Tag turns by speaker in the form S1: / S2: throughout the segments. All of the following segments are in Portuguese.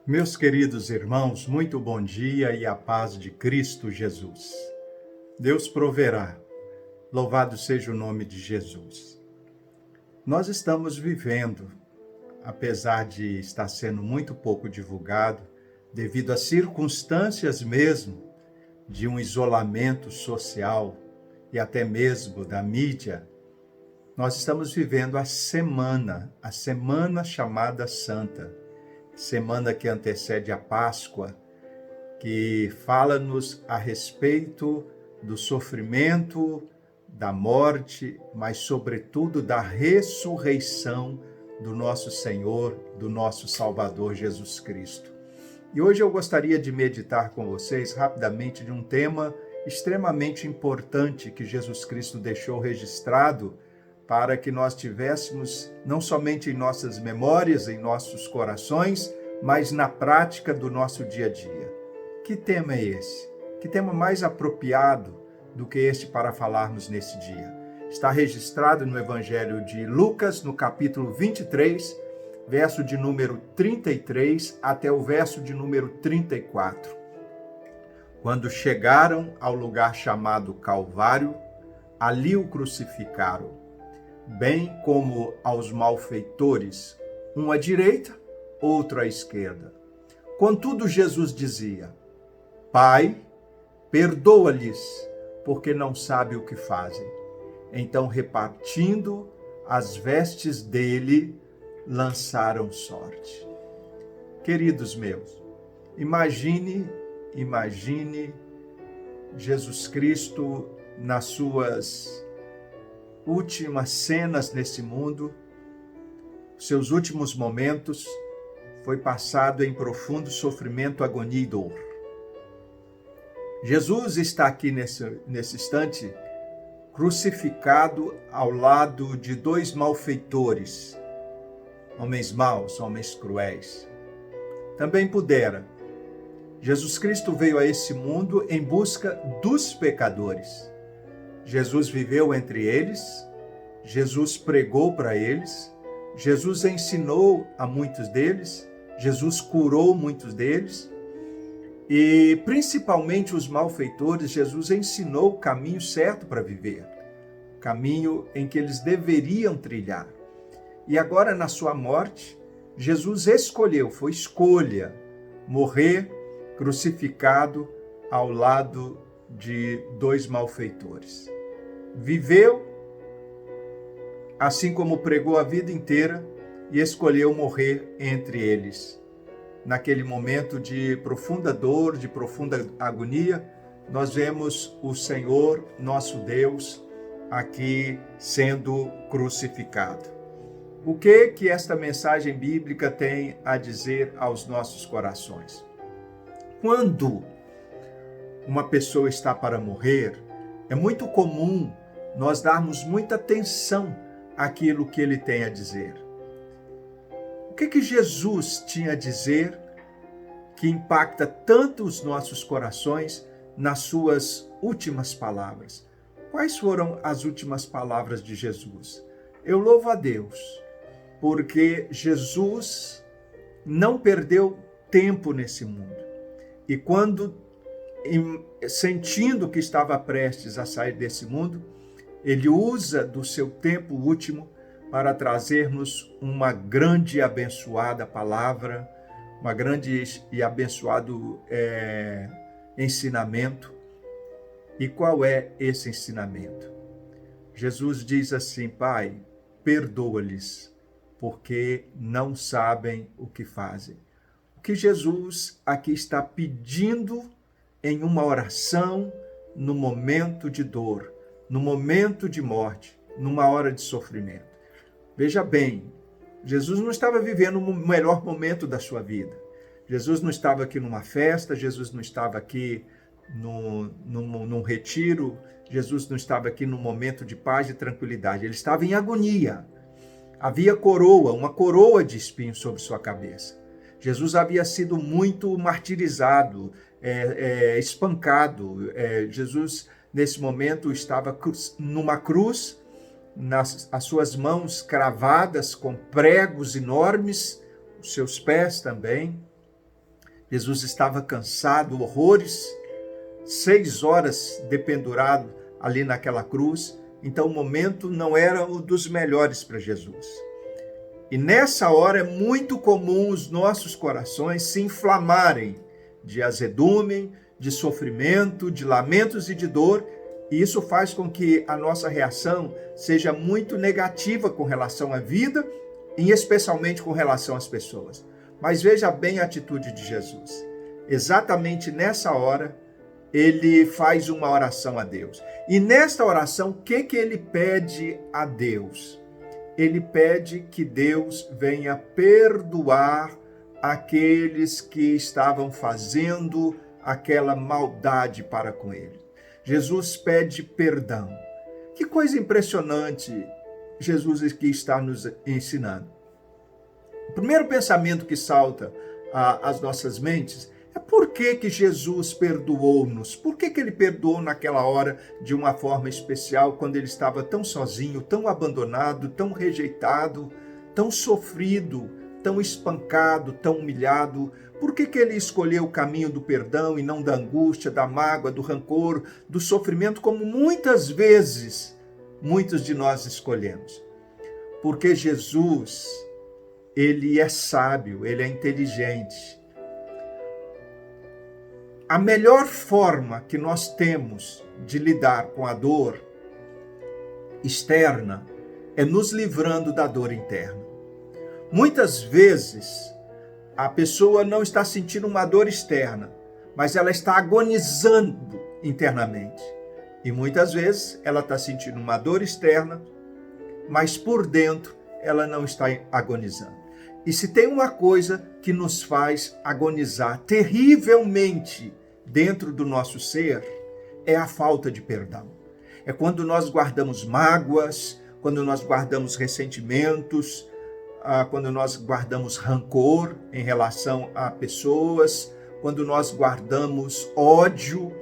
S1: Meus queridos irmãos, muito bom dia e a paz de Cristo Jesus. Deus proverá. Louvado seja o nome de Jesus. Nós estamos vivendo, apesar de estar sendo muito pouco divulgado, devido às circunstâncias mesmo de um isolamento social e até mesmo da mídia, nós estamos vivendo a semana chamada Santa. Semana que antecede a Páscoa, que fala-nos a respeito do sofrimento, da morte, mas sobretudo da ressurreição do nosso Senhor, do nosso Salvador Jesus Cristo. E hoje eu gostaria de meditar com vocês rapidamente de um tema extremamente importante que Jesus Cristo deixou registrado para que nós tivéssemos, não somente em nossas memórias, em nossos corações, mas na prática do nosso dia a dia. Que tema é esse? Que tema mais apropriado do que este para falarmos nesse dia? Está registrado no Evangelho de Lucas, no capítulo 23, verso de número 33 até o verso de número 34. Quando chegaram ao lugar chamado Calvário, ali o crucificaram, bem como aos malfeitores, um à direita, outro à esquerda. Contudo, Jesus dizia: Pai, perdoa-lhes, porque não sabem o que fazem. Então, repartindo as vestes dele, lançaram sorte. Queridos meus, imagine Jesus Cristo nas suas últimas cenas nesse mundo, seus últimos momentos, foi passado em profundo sofrimento, agonia e dor. Jesus está aqui nesse instante crucificado ao lado de dois malfeitores, homens maus, homens cruéis. Também pudera. Jesus Cristo veio a esse mundo em busca dos pecadores. Jesus viveu entre eles, Jesus pregou para eles, Jesus ensinou a muitos deles, Jesus curou muitos deles e, principalmente os malfeitores, Jesus ensinou o caminho certo para viver, o caminho em que eles deveriam trilhar. E agora, na sua morte, Jesus escolheu, foi escolha, morrer crucificado ao lado de dois malfeitores. Viveu, assim como pregou a vida inteira, e escolheu morrer entre eles. Naquele momento de profunda dor, de profunda agonia, nós vemos o Senhor, nosso Deus, aqui sendo crucificado. O que esta mensagem bíblica tem a dizer aos nossos corações? Quando uma pessoa está para morrer, é muito comum nós darmos muita atenção àquilo que ele tem a dizer. O que Jesus tinha a dizer que impacta tanto os nossos corações nas suas últimas palavras? Quais foram as últimas palavras de Jesus? Eu louvo a Deus, porque Jesus não perdeu tempo nesse mundo. E quando, sentindo que estava prestes a sair desse mundo, ele usa do seu tempo último para trazer-nos uma grande e abençoada palavra, uma grande e abençoado ensinamento. E qual é esse ensinamento? Jesus diz assim: Pai, perdoa-lhes, porque não sabem o que fazem. O que Jesus aqui está pedindo em uma oração no momento de dor, no momento de morte, numa hora de sofrimento. Veja bem, Jesus não estava vivendo o melhor momento da sua vida. Jesus não estava aqui numa festa, Jesus não estava aqui num retiro, Jesus não estava aqui num momento de paz e tranquilidade. Ele estava em agonia. Havia coroa, uma coroa de espinhos sobre sua cabeça. Jesus havia sido muito martirizado, espancado. Jesus, nesse momento, estava numa cruz, as suas mãos cravadas com pregos enormes, os seus pés também. Jesus estava cansado, horrores, 6 horas dependurado ali naquela cruz. Então o momento não era um dos melhores para Jesus. E nessa hora é muito comum os nossos corações se inflamarem de azedume, de sofrimento, de lamentos e de dor, e isso faz com que a nossa reação seja muito negativa com relação à vida e especialmente com relação às pessoas. Mas veja bem a atitude de Jesus. Exatamente nessa hora, ele faz uma oração a Deus. E nesta oração, o que ele pede a Deus? Ele pede que Deus venha perdoar aqueles que estavam fazendo aquela maldade para com ele. Jesus pede perdão. Que coisa impressionante Jesus aqui está nos ensinando. O primeiro pensamento que salta às nossas mentes é por que Jesus perdoou-nos? Por que ele perdoou naquela hora de uma forma especial, quando ele estava tão sozinho, tão abandonado, tão rejeitado, tão sofrido, tão espancado, tão humilhado? Por que ele escolheu o caminho do perdão e não da angústia, da mágoa, do rancor, do sofrimento, como muitas vezes muitos de nós escolhemos? Porque Jesus, ele é sábio, ele é inteligente. A melhor forma que nós temos de lidar com a dor externa é nos livrando da dor interna. Muitas vezes, a pessoa não está sentindo uma dor externa, mas ela está agonizando internamente. E muitas vezes, ela está sentindo uma dor externa, mas por dentro, ela não está agonizando. E se tem uma coisa que nos faz agonizar terrivelmente dentro do nosso ser, é a falta de perdão. É quando nós guardamos mágoas, quando nós guardamos ressentimentos, quando nós guardamos rancor em relação a pessoas, quando nós guardamos ódio.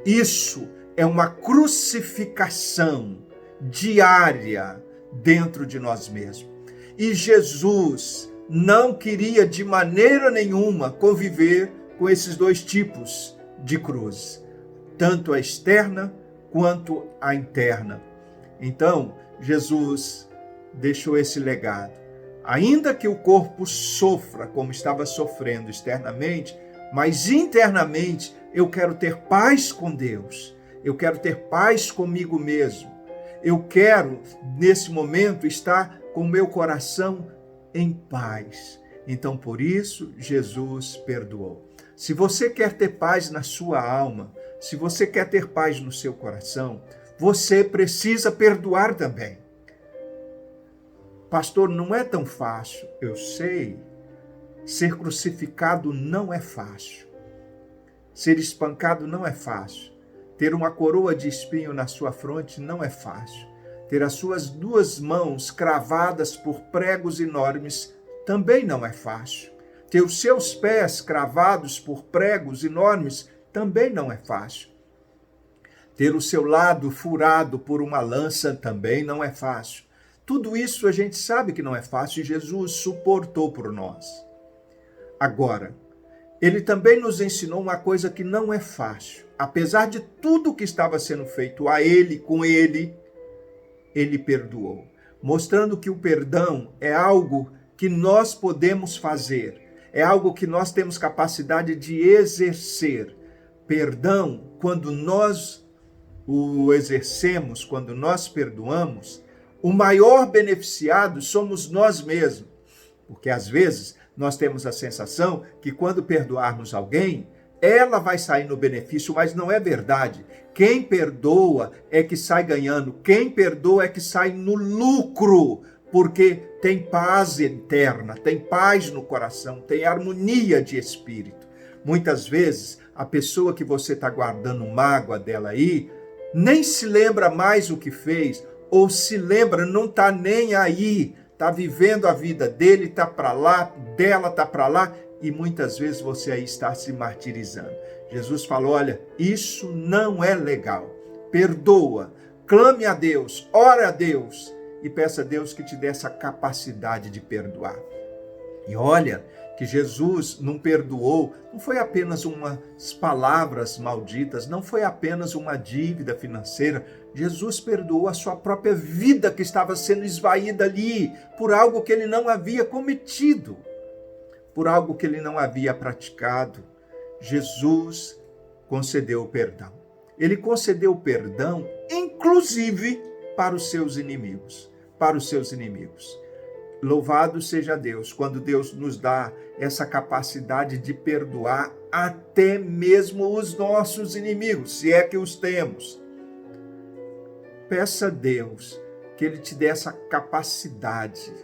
S1: Isso é uma crucificação diária dentro de nós mesmos. E Jesus não queria de maneira nenhuma conviver com esses dois tipos de cruz, tanto a externa quanto a interna. Então, Jesus deixou esse legado. Ainda que o corpo sofra como estava sofrendo externamente, mas internamente eu quero ter paz com Deus, eu quero ter paz comigo mesmo, eu quero, nesse momento, estar com o meu coração em paz. Então, por isso, Jesus perdoou. Se você quer ter paz na sua alma, se você quer ter paz no seu coração, você precisa perdoar também. Pastor, não é tão fácil. Eu sei. Ser crucificado não é fácil. Ser espancado não é fácil. Ter uma coroa de espinho na sua fronte não é fácil. Ter as suas 2 mãos cravadas por pregos enormes também não é fácil. Ter os seus pés cravados por pregos enormes também não é fácil. Ter o seu lado furado por uma lança também não é fácil. Tudo isso a gente sabe que não é fácil e Jesus suportou por nós. Agora, ele também nos ensinou uma coisa que não é fácil. Apesar de tudo que estava sendo feito a ele, com ele, ele perdoou, mostrando que o perdão é algo que nós podemos fazer, é algo que nós temos capacidade de exercer. Perdão, quando nós o exercemos, quando nós perdoamos, o maior beneficiado somos nós mesmos, porque às vezes nós temos a sensação que quando perdoarmos alguém, ela vai sair no benefício, mas não é verdade. Quem perdoa é que sai ganhando. Quem perdoa é que sai no lucro, porque tem paz interna, tem paz no coração, tem harmonia de espírito. Muitas vezes, a pessoa que você está guardando mágoa dela aí, nem se lembra mais o que fez, ou se lembra, não está nem aí, está vivendo a vida dele, está para lá, dela está para lá, e muitas vezes você aí está se martirizando. Jesus falou, olha, isso não é legal. Perdoa, clame a Deus, ore a Deus e peça a Deus que te dê essa capacidade de perdoar. E olha que Jesus não perdoou, não foi apenas umas palavras malditas, não foi apenas uma dívida financeira. Jesus perdoou a sua própria vida que estava sendo esvaída ali por algo que ele não havia cometido, por algo que ele não havia praticado. Jesus concedeu o perdão. Ele concedeu o perdão, inclusive para os seus inimigos, Louvado seja Deus, quando Deus nos dá essa capacidade de perdoar até mesmo os nossos inimigos, se é que os temos. Peça a Deus que Ele te dê essa capacidade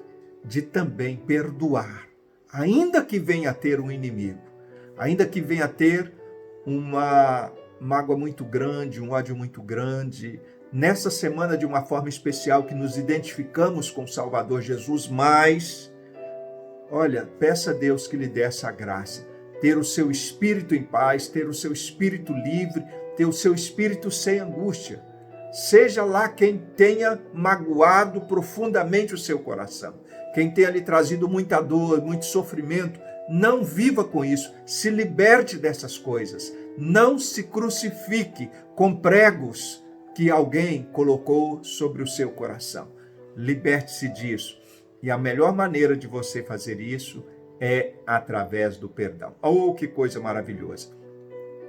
S1: de também perdoar, ainda que venha a ter um inimigo, ainda que venha a ter uma mágoa muito grande, um ódio muito grande. Nessa semana, de uma forma especial, que nos identificamos com o Salvador Jesus, mas, olha, peça a Deus que lhe dê essa graça, ter o seu espírito em paz, ter o seu espírito livre, ter o seu espírito sem angústia. Seja lá quem tenha magoado profundamente o seu coração, quem tenha lhe trazido muita dor, muito sofrimento, não viva com isso, se liberte dessas coisas, não se crucifique com pregos que alguém colocou sobre o seu coração. Liberte-se disso. E a melhor maneira de você fazer isso é através do perdão. Oh, que coisa maravilhosa!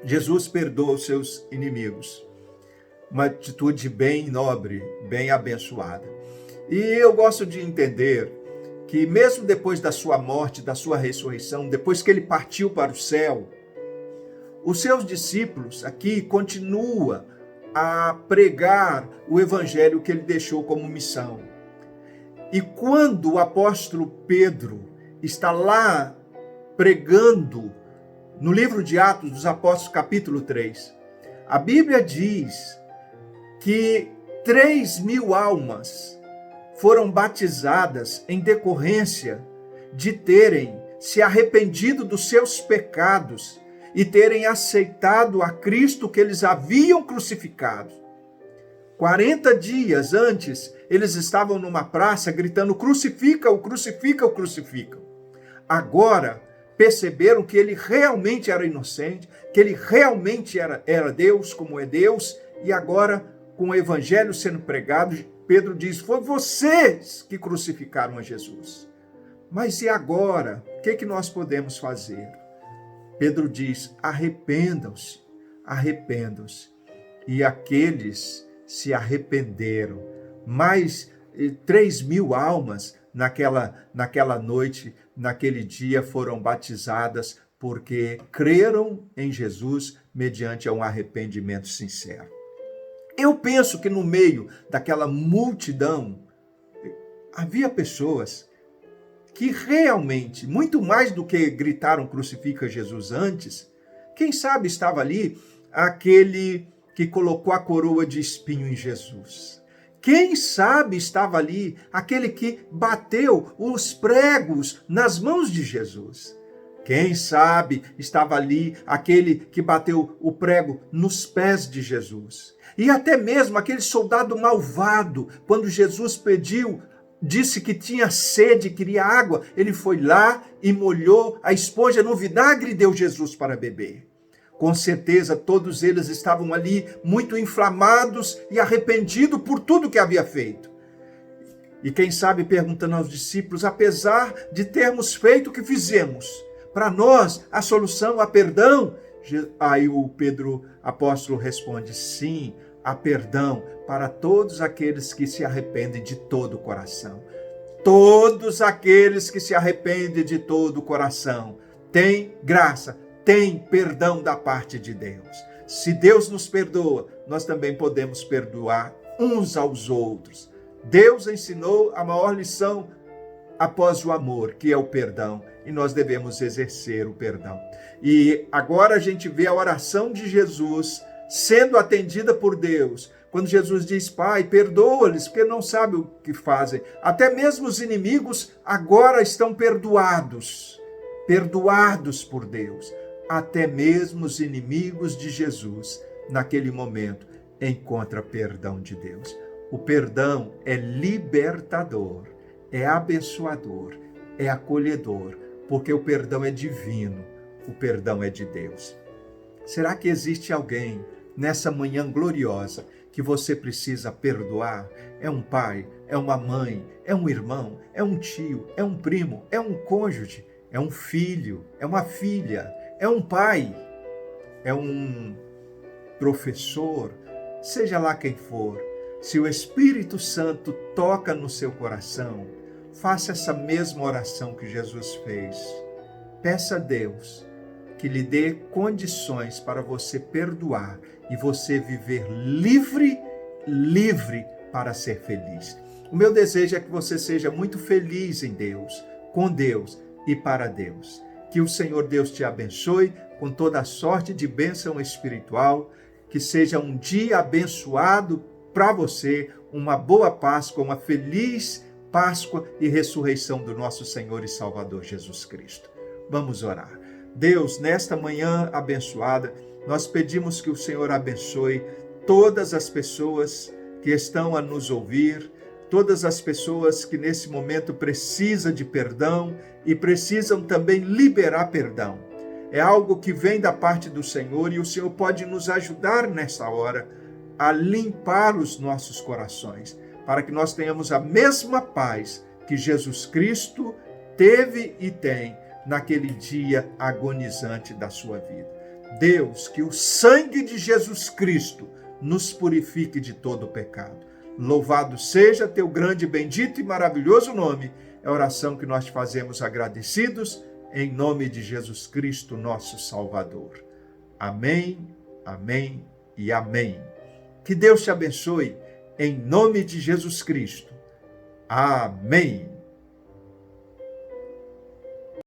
S1: Jesus perdoa os seus inimigos. Uma atitude bem nobre, bem abençoada. E eu gosto de entender que mesmo depois da sua morte, da sua ressurreição, depois que ele partiu para o céu, os seus discípulos aqui continuam a pregar o evangelho que ele deixou como missão. E quando o apóstolo Pedro está lá pregando no livro de Atos dos Apóstolos, capítulo 3, a Bíblia diz que 3.000 almas foram batizadas em decorrência de terem se arrependido dos seus pecados e terem aceitado a Cristo que eles haviam crucificado. 40 dias antes, eles estavam numa praça gritando: crucifica-o, crucifica-o, crucifica-o. Agora, perceberam que ele realmente era inocente, que ele realmente era Deus, como é Deus, e agora, com o evangelho sendo pregado, Pedro diz: foi vocês que crucificaram a Jesus. Mas e agora? O que nós podemos fazer? Pedro diz: arrependam-se, arrependam-se. E aqueles se arrependeram. Mais 3.000 almas naquela noite, naquele dia, foram batizadas porque creram em Jesus mediante um arrependimento sincero. Eu penso que no meio daquela multidão havia pessoas que realmente, muito mais do que gritaram crucifica Jesus antes, quem sabe estava ali aquele que colocou a coroa de espinho em Jesus. Quem sabe estava ali aquele que bateu os pregos nas mãos de Jesus. Quem sabe estava ali aquele que bateu o prego nos pés de Jesus. E até mesmo aquele soldado malvado, quando Jesus disse que tinha sede, queria água, ele foi lá e molhou a esponja no vinagre e deu Jesus para beber. Com certeza todos eles estavam ali muito inflamados e arrependidos por tudo que havia feito. E quem sabe perguntando aos discípulos: apesar de termos feito o que fizemos, para nós a solução, há perdão? Aí o Pedro apóstolo responde: sim, há perdão para todos aqueles que se arrependem de todo o coração. Todos aqueles que se arrependem de todo o coração têm graça, têm perdão da parte de Deus. Se Deus nos perdoa, nós também podemos perdoar uns aos outros. Deus ensinou a maior lição após o amor, que é o perdão, e nós devemos exercer o perdão. E agora a gente vê a oração de Jesus sendo atendida por Deus, quando Jesus diz: Pai, perdoa-lhes, porque não sabem o que fazem. Até mesmo os inimigos agora estão perdoados por Deus. Até mesmo os inimigos de Jesus, naquele momento, encontram perdão de Deus. O perdão é libertador, é abençoador, é acolhedor. porque o perdão é divino, o perdão é de Deus. Será que existe alguém nessa manhã gloriosa que você precisa perdoar? É um pai, é uma mãe, é um irmão, é um tio, é um primo, é um cônjuge, é um filho, é uma filha, é um pai, é um professor, seja lá quem for. Se o Espírito Santo toca no seu coração, faça essa mesma oração que Jesus fez. Peça a Deus que lhe dê condições para você perdoar e você viver livre para ser feliz. O meu desejo é que você seja muito feliz em Deus, com Deus e para Deus. Que o Senhor Deus te abençoe com toda a sorte de bênção espiritual, que seja um dia abençoado para você, uma boa Páscoa, uma feliz Páscoa e ressurreição do nosso Senhor e Salvador Jesus Cristo. Vamos orar. Deus, nesta manhã abençoada, nós pedimos que o Senhor abençoe todas as pessoas que estão a nos ouvir, todas as pessoas que nesse momento precisam de perdão e precisam também liberar perdão. É algo que vem da parte do Senhor e o Senhor pode nos ajudar nessa hora a limpar os nossos corações, para que nós tenhamos a mesma paz que Jesus Cristo teve e tem naquele dia agonizante da sua vida. Deus, que o sangue de Jesus Cristo nos purifique de todo o pecado. Louvado seja teu grande, bendito e maravilhoso nome. É a oração que nós fazemos agradecidos em nome de Jesus Cristo, nosso Salvador. Amém, amém e amém. Que Deus te abençoe em nome de Jesus Cristo. Amém.